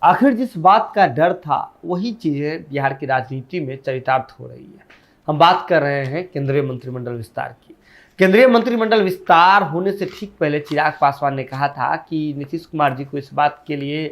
आखिर जिस बात का डर था वही चीज़ें बिहार की राजनीति में चरितार्थ हो रही है। हम बात कर रहे हैं केंद्रीय मंत्रिमंडल विस्तार की। केंद्रीय मंत्रिमंडल विस्तार होने से ठीक पहले चिराग पासवान ने कहा था कि नीतीश कुमार जी को इस बात के लिए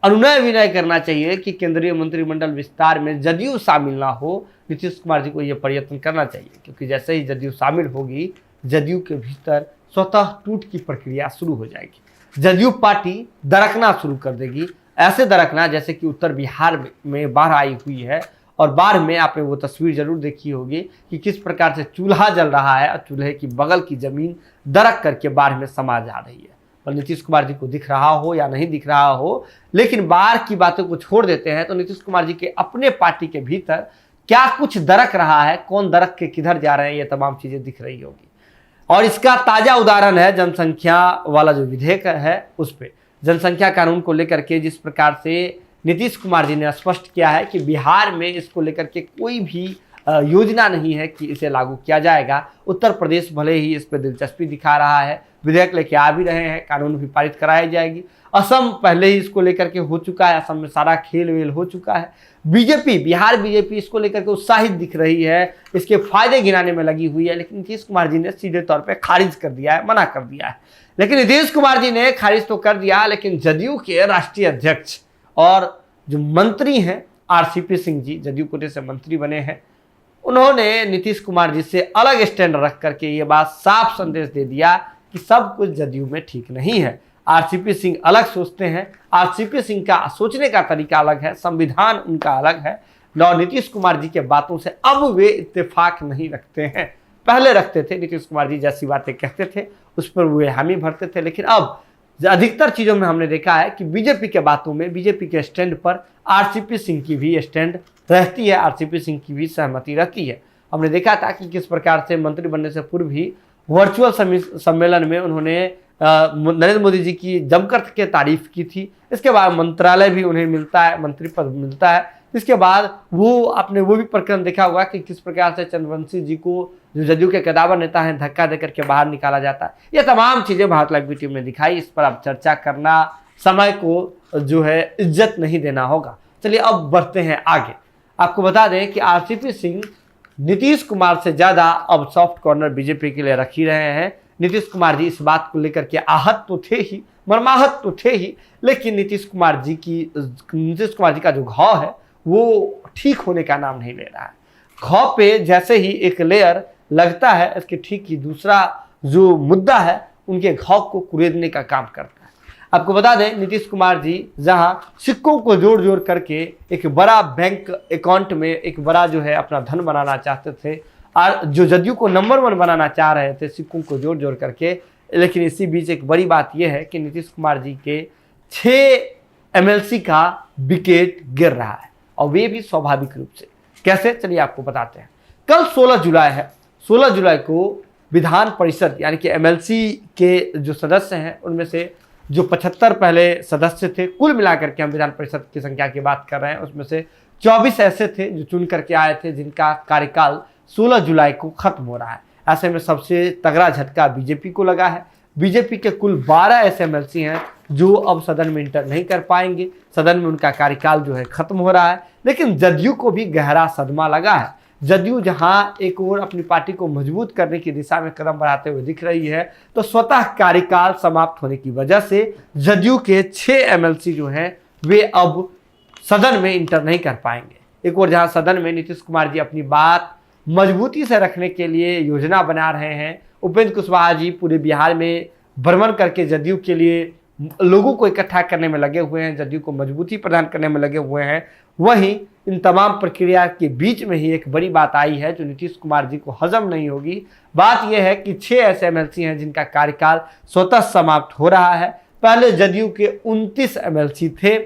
अनुनय विनय करना चाहिए कि केंद्रीय मंत्रिमंडल विस्तार में जदयू शामिल ना हो। नीतीश कुमार जी को यह प्रयत्न करना चाहिए, क्योंकि जैसे ही जदयू शामिल होगी जदयू के भीतर स्वतः टूट की प्रक्रिया शुरू हो जाएगी। जदयू पार्टी दरकना शुरू कर देगी, ऐसे दरकना जैसे कि उत्तर बिहार में बाढ़ आई हुई है। और बाढ़ में आपने वो तस्वीर जरूर देखी होगी कि किस प्रकार से चूल्हा जल रहा है और चूल्हे की बगल की जमीन दरक करके बाढ़ में समा जा रही है। और नीतीश कुमार जी को दिख रहा हो या नहीं दिख रहा हो, लेकिन बाढ़ की बातों को छोड़ देते हैं तो नीतीश कुमार जी के अपने पार्टी के भीतर क्या कुछ दरक रहा है, कौन दरक के किधर जा रहे हैं, ये तमाम चीजें दिख रही होगी। और इसका ताजा उदाहरण है जनसंख्या वाला जो विधेयक है उस पर, जनसंख्या कानून को लेकर के जिस प्रकार से नीतीश कुमार जी ने स्पष्ट किया है कि बिहार में इसको लेकर के कोई भी योजना नहीं है कि इसे लागू किया जाएगा। उत्तर प्रदेश भले ही इस पर दिलचस्पी दिखा रहा है, विधेयक लेके आ भी रहे हैं, कानून भी पारित कराई जाएगी। असम पहले ही इसको लेकर के हो चुका है, असम में सारा खेल वेल हो चुका है। बीजेपी, बिहार बीजेपी इसको लेकर के उत्साहित दिख रही है, इसके फायदे गिनाने में लगी हुई है, लेकिन नीतीश कुमार जी ने सीधे तौर पर खारिज कर दिया है, मना कर दिया है। लेकिन नीतीश कुमार जी ने खारिज तो कर दिया, लेकिन जदयू के राष्ट्रीय अध्यक्ष और जो मंत्री हैं आरसीपी सिंह जी, जदयू कोटे से मंत्री बने हैं, उन्होंने नीतीश कुमार जी से अलग स्टैंड रख करके ये बात साफ संदेश दे दिया कि सब कुछ जदयू में ठीक नहीं है। आरसीपी सिंह अलग सोचते हैं, आरसीपी सिंह का सोचने का तरीका अलग है, संविधान उनका अलग है। और नीतीश कुमार जी के बातों से अब वे इत्तेफाक नहीं रखते हैं। पहले रखते थे, नीतीश कुमार जी जैसी बातें कहते थे उस पर वे हामी भरते थे, लेकिन अब अधिकतर चीजों में हमने देखा है कि बीजेपी के बातों में, बीजेपी के स्टैंड पर आरसीपी सिंह की भी स्टैंड रहती है, आरसीपी सिंह की भी सहमति रहती है। हमने देखा था कि किस प्रकार से मंत्री बनने से पूर्व भी वर्चुअल सम्मेलन में उन्होंने नरेंद्र मोदी जी की जमकर के तारीफ की थी। इसके बाद मंत्रालय भी उन्हें मिलता है, मंत्री पद मिलता है। इसके बाद वो भी प्रकरण देखा होगा कि किस प्रकार से चंद्रवंशी जी को, जो जदयू के कदावर नेता हैं, धक्का देकर के बाहर निकाला जाता है। ये तमाम चीजें भारत लाइव की टीम ने दिखाई। इस पर अब चर्चा करना, समय को जो है इज्जत नहीं देना होगा। चलिए अब बढ़ते हैं आगे। आपको बता दें कि आरसीपी सिंह नीतीश कुमार से ज्यादा अब सॉफ्ट कॉर्नर बीजेपी के लिए रख ही रहे हैं। नीतीश कुमार जी इस बात को लेकर के आहत तो थे ही, मर्माहत तो थे ही, लेकिन नीतीश कुमार जी का जो घाव है वो ठीक होने का नाम नहीं ले रहा है। घाव पे जैसे ही एक लेयर लगता है, इसके ठीक ही दूसरा जो मुद्दा है उनके घाव को कुरेदने का काम करता है। आपको बता दें नीतीश कुमार जी जहां सिक्कों को जोड़ जोड़ करके एक बड़ा बैंक अकाउंट में एक बड़ा जो है अपना धन बनाना चाहते थे, और जो जदयू को नंबर 1 बनाना चाह रहे थे सिक्कों को जोड़ जोड़ करके, लेकिन इसी बीच एक बड़ी बात यह है कि नीतीश कुमार जी के 6 एमएलसी का विकेट गिर रहा है, और वे भी स्वाभाविक रूप से। कैसे, चलिए आपको बताते हैं। कल 16 जुलाई है। 16 जुलाई को विधान परिषद यानी कि एमएलसी के जो सदस्य हैं उनमें से जो 75 पहले सदस्य थे, कुल मिलाकर के हम विधान परिषद की संख्या की बात कर रहे हैं, उसमें से 24 ऐसे थे जो चुन करके आए थे जिनका कार्यकाल 16 जुलाई को खत्म हो रहा है। ऐसे में सबसे तगड़ा झटका बीजेपी को लगा है। बीजेपी के कुल 12 ऐसे एमएलसी हैं जो अब सदन में इंटर नहीं कर पाएंगे, सदन में उनका कार्यकाल जो है खत्म हो रहा है। लेकिन जदयू को भी गहरा सदमा लगा है। जदयू जहां एक और अपनी पार्टी को मजबूत करने की दिशा में कदम बढ़ाते हुए दिख रही है, तो स्वतः कार्यकाल समाप्त होने की वजह से जदयू के 6 एमएलसी जो हैं वे अब सदन में इंटर नहीं कर पाएंगे। एक और जहां सदन में नीतीश कुमार जी अपनी बात मजबूती से रखने के लिए योजना बना रहे हैं, उपेंद्र कुशवाहा जी पूरे बिहार में भ्रमण करके जदयू के लिए लोगों को इकट्ठा करने में लगे हुए हैं, जदयू को मजबूती प्रदान करने में लगे हुए हैं। वहीं इन तमाम प्रक्रिया के बीच में ही एक बड़ी बात आई है जो नीतीश कुमार जी को हजम नहीं होगी। बात यह है कि 6 ऐसे एमएलसी हैं जिनका कार्यकाल स्वतः समाप्त हो रहा है। पहले जदयू के 29 एमएलसी थे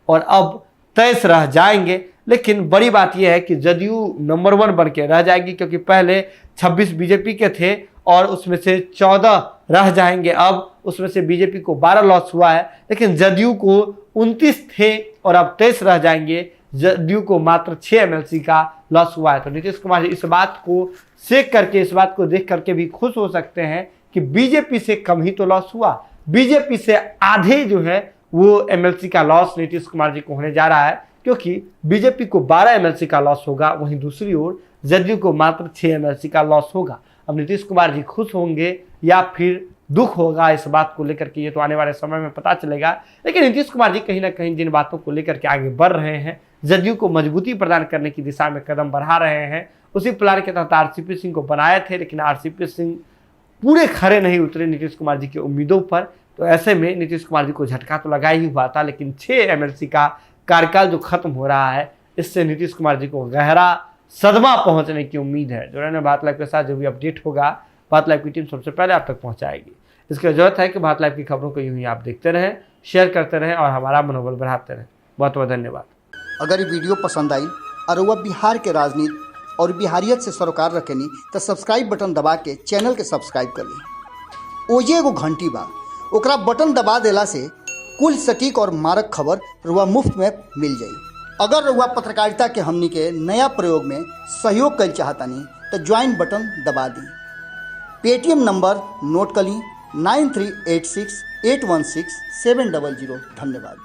और अब 23 रह जाएंगे। लेकिन बड़ी बात यह है कि जदयू नंबर 1 बन के रह जाएगी, क्योंकि पहले 26 बीजेपी के थे और उसमें से 14 रह जाएंगे। अब उसमें से बीजेपी को 12 लॉस हुआ है, लेकिन जदयू को 29 थे और अब 23 रह जाएंगे। जदयू को मात्र 6 एमएलसी का लॉस हुआ है। तो नीतीश कुमार इस बात को सेक करके, इस बात को देख करके भी खुश हो सकते हैं कि बीजेपी से कम ही तो लॉस हुआ, बीजेपी से आधे जो है वो एमएलसी का लॉस नीतीश कुमार जी को होने जा रहा है, क्योंकि बीजेपी को 12 एमएलसी का लॉस होगा, वहीं दूसरी ओर जदयू को मात्र 6 एमएलसी का लॉस होगा। अब नीतीश कुमार जी खुश होंगे या फिर दुख होगा इस बात को लेकर के, ये तो आने वाले समय में पता चलेगा। लेकिन नीतीश कुमार जी कहीं ना कहीं जिन बातों को लेकर के आगे बढ़ रहे हैं, जदयू को मजबूती प्रदान करने की दिशा में कदम बढ़ा रहे हैं, उसी प्लान के तहत आरसीपी सिंह को बनाए थे, लेकिन आरसीपी सिंह पूरे खरे नहीं उतरे नीतीश कुमार जी की उम्मीदों पर। तो ऐसे में नीतीश कुमार जी को झटका तो लगा ही हुआ था, लेकिन 6 एमएलसी का कार्यकाल जो खत्म हो रहा है, इससे नीतीश कुमार जी को गहरा सदमा पहुंचने की उम्मीद है। जो रहने भारत लाइव के साथ जो भी अपडेट होगा, भारत लाइव की टीम सबसे पहले आप तक पहुंचाएगी। इसकी जरूरत है कि भारत लाइव की खबरों को यूं ही आप देखते रहें, शेयर करते रहें और हमारा मनोबल बढ़ाते रहें। बहुत बहुत धन्यवाद। अगर ये वीडियो पसंद आई और वह बिहार के राजनीति और बिहारियत से सरोकार रखेनी तो सब्सक्राइब बटन दबा के चैनल के सब्सक्राइब कर ली। ओजे एगो घंटी बा, ओकरा बटन दबा देला से कुल सटीक और मारक खबर रुआ मुफ्त में मिल जाई। अगर रुआ पत्रकारिता के हमनी के नया प्रयोग में सहयोग कर चाहतानी तो ज्वाइन बटन दबा दी। पेटीएम नंबर नोट कर ली 9386816700। धन्यवाद।